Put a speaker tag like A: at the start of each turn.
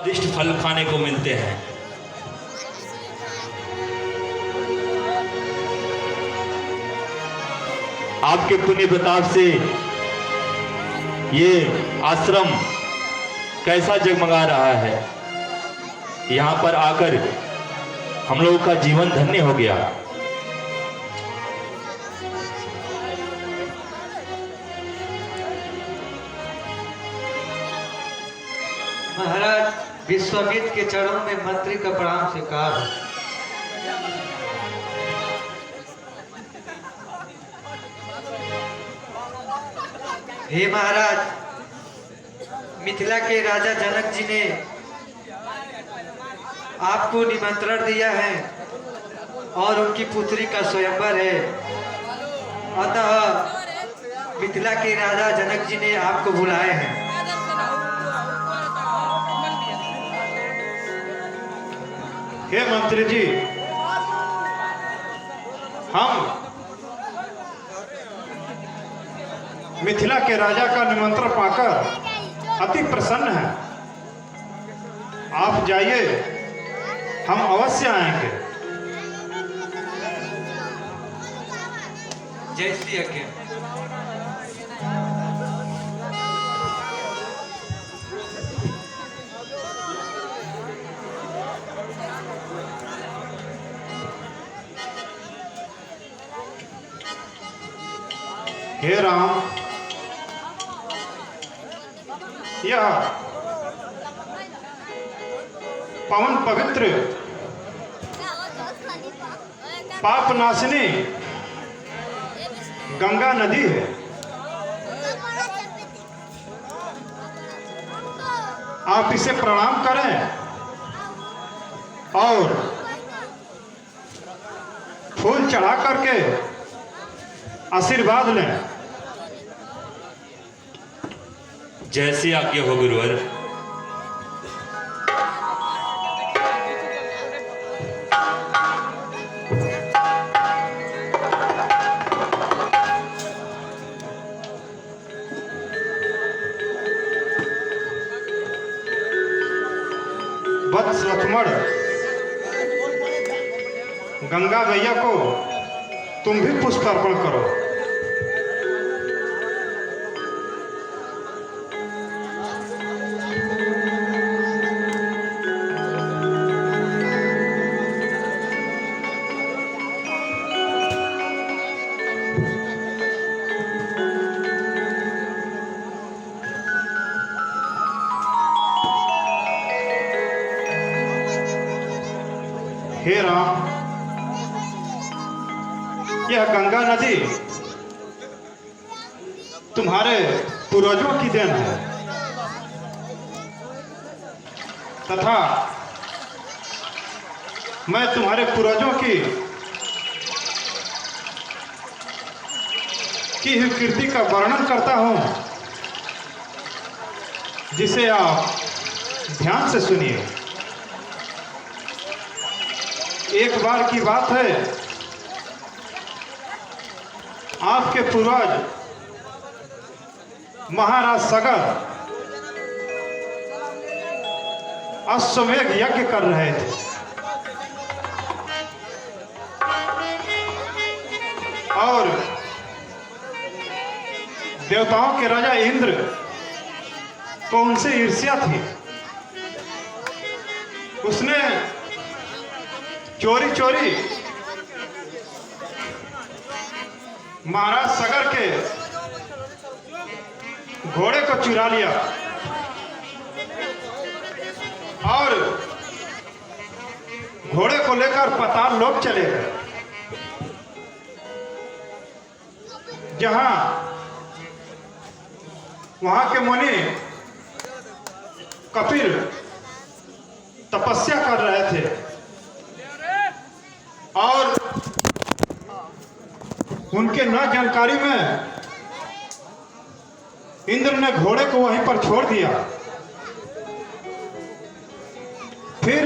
A: स्वादिष्ट फल खाने को मिलते हैं। आपके पुण्य प्रताप से ये आश्रम कैसा जगमगा रहा है। यहाँ पर आकर हम लोगों का जीवन धन्य हो गया।
B: महाराज, विश्वामित्र के चरणों में मंत्री का प्रणाम स्वीकार। हे महाराज, मिथिला के राजा जनक जी ने आपको निमंत्रण दिया है और उनकी पुत्री का स्वयंवर है। अतः मिथिला के राजा जनक जी ने आपको बुलाए हैं।
C: हे मंत्री जी, हम मिथिला के राजा का निमंत्रण पाकर अति प्रसन्न हैं। आप जाइए, हम अवश्य आएंगे।
B: जय श्री आज्ञा।
C: हे राम, यह पवन पवित्र पाप नाशिनी गंगा नदी है। आप इसे प्रणाम करें और फूल चढ़ा करके आशीर्वाद लें।
A: जैसी आज्ञा हो गुरुवर।
C: वत्स लक्ष्मण, गंगा मैया को तुम भी पुष्प अर्पण करो। हे राम, यह गंगा नदी तुम्हारे पूर्वजों की देन है तथा मैं तुम्हारे पूर्वजों की हुई कीर्ति का वर्णन करता हूं, जिसे आप ध्यान से सुनिए। एक बार की बात है, आपके पूर्वज महाराज सगर अश्वमेध यज्ञ कर रहे थे और देवताओं के राजा इंद्र को उनसे ईर्ष्या थी। उसने चोरी चोरी महाराज सगर के घोड़े को चुरा लिया और घोड़े को लेकर पाताल लोक चले गए, जहां वहां के मुनि कपिल तपस्या कर रहे थे और उनके न जानकारी में इंद्र ने घोड़े को वहीं पर छोड़ दिया। फिर